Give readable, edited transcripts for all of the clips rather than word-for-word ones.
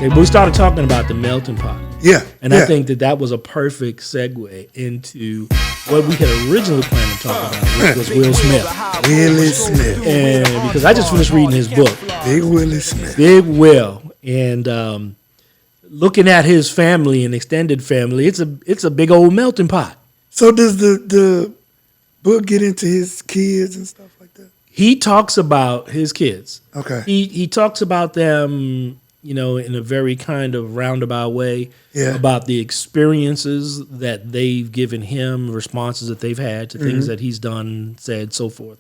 Okay, but we started talking about the melting pot. Yeah. And I think that was a perfect segue into what we had originally planned to talk about, which was Will Smith. Willie Smith. And because I just finished reading his book. Big Willie Smith. Big Will. And looking at his family and extended family, it's a big old melting pot. So does the book get into his kids and stuff like that? He talks about his kids. Okay. He talks about them, in a very kind of roundabout way, about the experiences that they've given him, responses that they've had to things that he's done, said, so forth.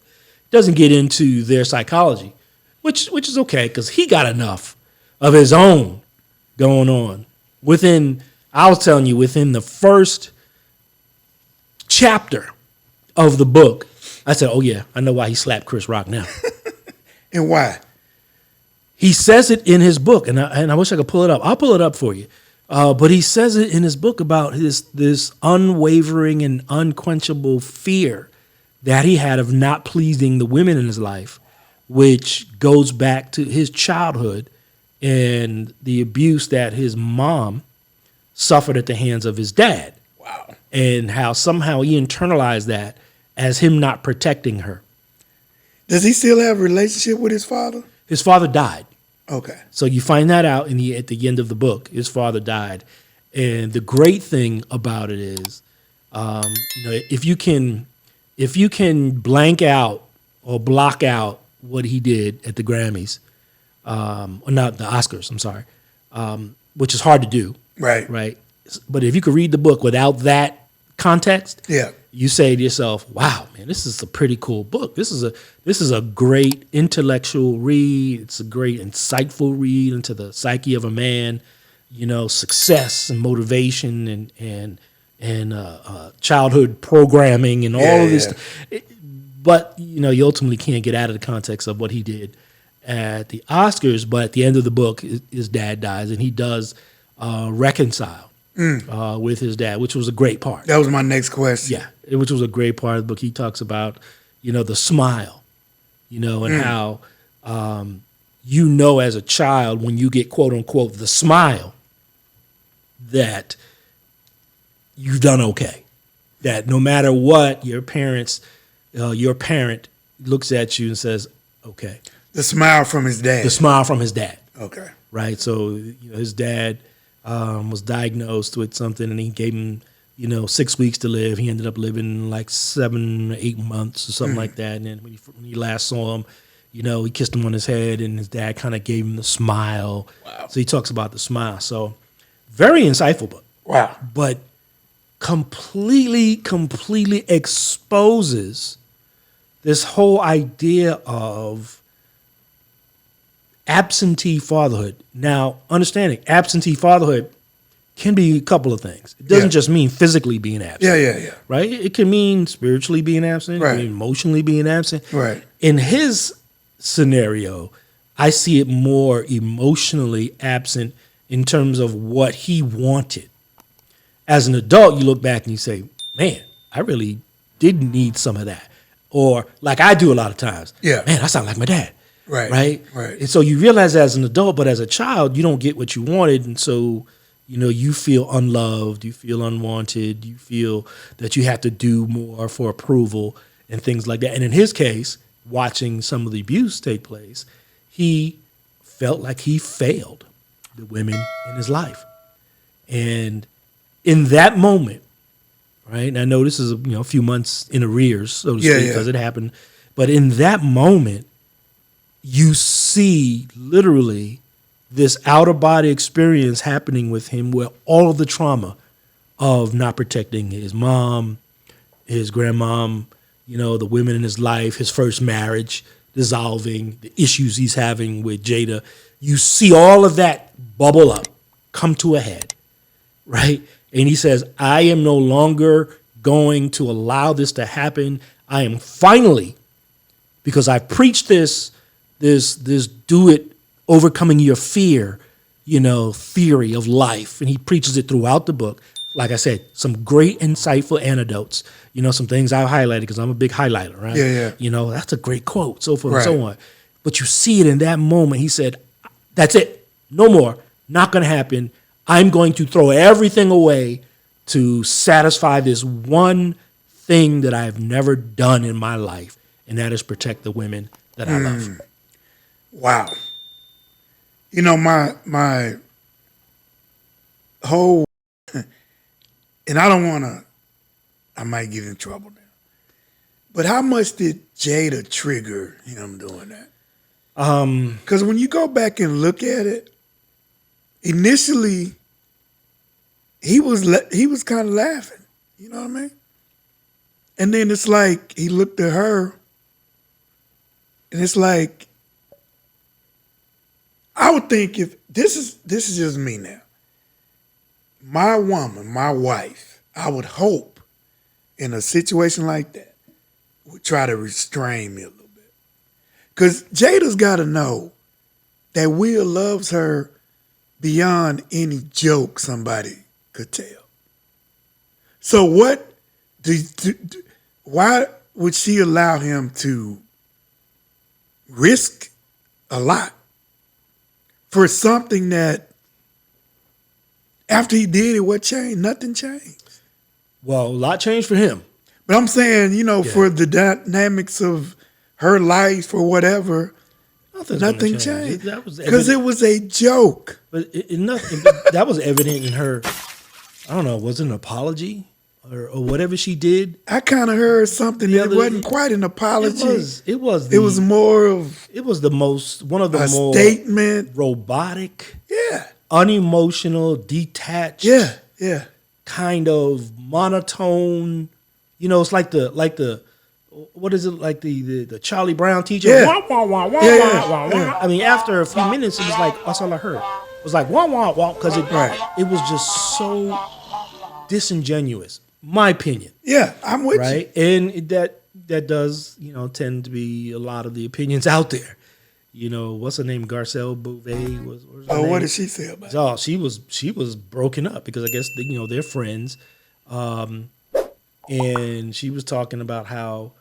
Doesn't get into their psychology, which is okay because he got enough of his own going on. I was telling you, within the first chapter of the book, I said, oh yeah, I know why he slapped Chris Rock now. And why? He says it in his book, and I wish I could pull it up. I'll pull it up for you. But he says it in his book about this unwavering and unquenchable fear that he had of not pleasing the women in his life, which goes back to his childhood and the abuse that his mom suffered at the hands of his dad. Wow. And how somehow he internalized that as him not protecting her. Does he still have a relationship with his father? His father died. Okay. So you find that out at the end of the book. His father died. And the great thing about it is, if you can blank out or block out what he did at the Grammys, or not the Oscars, I'm sorry, which is hard to do. Right. Right. But if you could read the book without that context, you say to yourself, wow, man, this is a pretty cool book. This is a great intellectual read. It's a great insightful read into the psyche of a man, success and motivation and childhood programming and all of this. But, you ultimately can't get out of the context of what he did at the Oscars. But at the end of the book, his dad dies, and he does reconcile with his dad, which was a great part. That was my next question. Yeah, which was a great part of the book. He talks about, the smile, and how, as a child, when you get, quote unquote, the smile, that you've done okay. That no matter what, your parent looks at you and says, okay. The smile from his dad. The smile from his dad. Okay. Right. So, his dad was diagnosed with something, and he gave him, 6 weeks to live. He ended up living like 7 or 8 months or something like that. And then when he last saw him, he kissed him on his head, and his dad kind of gave him the smile. Wow. So he talks about the smile. So very insightful book. Wow. But completely exposes this whole idea of absentee fatherhood. Now, understanding absentee fatherhood can be a couple of things. It doesn't just mean physically being absent. Yeah. Right? It can mean spiritually being absent, right. It can mean emotionally being absent. Right. In his scenario, I see it more emotionally absent in terms of what he wanted. As an adult, you look back and you say, man, I really did need some of that. Or like I do a lot of times. Yeah. Man, I sound like my dad. Right. And so you realize as an adult, but as a child, you don't get what you wanted. And so, you feel unloved, you feel unwanted, you feel that you have to do more for approval and things like that. And in his case, watching some of the abuse take place, he felt like he failed the women in his life. And in that moment, right, and I know this is a few months in arrears, so to speak, because it happened, but in that moment, you see literally this out-of-body experience happening with him where all of the trauma of not protecting his mom, his grandmom, the women in his life, his first marriage dissolving, the issues he's having with Jada, you see all of that bubble up, come to a head, right? And he says, I am no longer going to allow this to happen. I am finally, because I preached this do it, overcoming your fear, theory of life. And he preaches it throughout the book. Like I said, some great insightful anecdotes, some things I highlighted because I'm a big highlighter, right? Yeah. That's a great quote, so forth and so on. But you see it in that moment. He said, that's it. No more. Not going to happen. I'm going to throw everything away to satisfy this one thing that I've never done in my life, and that is protect the women that I love. Wow. You know, my whole, and I might get in trouble now, but how much did Jada trigger him doing that? Because when you go back and look at it, initially, he was kind of laughing. You know what I mean? And then it's like he looked at her, and it's like, I would think if this is just me now. My woman, my wife, I would hope in a situation like that would try to restrain me a little bit. Because Jada's got to know that Will loves her beyond any joke somebody could tell. So why would she allow him to risk a lot for something that after he did it, what changed? Nothing changed. Well, a lot changed for him. But I'm saying, for the dynamics of her life or whatever, nothing changed. Because it was a joke. But nothing. That was evident in her. I don't know. Was it an apology or whatever she did? I kind of heard something that wasn't quite an apology. It was more of. It was one of the more statement, robotic, yeah, unemotional, detached, yeah, kind of monotone. It's like the what is it, like the Charlie Brown teacher? Yeah. Wah, wah, wah, wah, Yeah. wah, wah, wah. I mean, after a few minutes, it was like that's all I heard. It was like wah wah wah because it was just so disingenuous. My opinion. Yeah, I'm with you. Right, and that does tend to be a lot of the opinions out there. What's her name? Garcelle Beauvais was. What did she say about it? Oh, she was broken up because I guess they're friends, and she was talking about how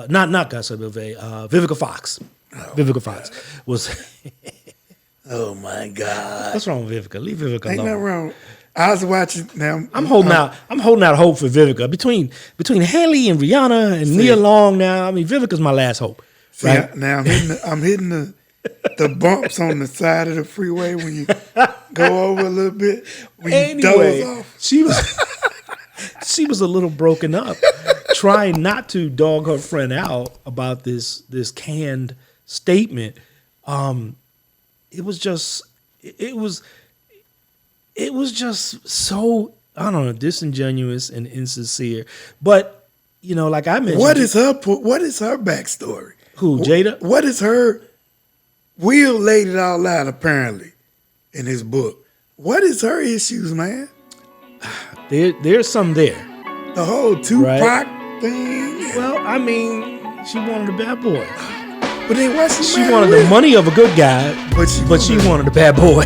not Garcelle Beauvais, Vivica Fox. Vivica Fox was. Oh my God! What's wrong with Vivica? Leave Vivica alone. Ain't nothing wrong. I was watching now. I'm holding out hope for Vivica between Haley and Rihanna and Nia Long. Now, I mean, Vivica's my last hope. Right now, I'm hitting the bumps on the side of the freeway when you go over a little bit. When you doze off. She was a little broken up, trying not to dog her friend out about this canned statement. It was just so, I don't know, disingenuous and insincere. But like I mentioned, what is her backstory? Who, Jada? What is her? Will laid it all out apparently in his book. What is her issues, man? There's some there. The whole Tupac thing. Well, I mean, she wanted a bad boy. But then why she wanted the money of a good guy, but she wanted a bad boy.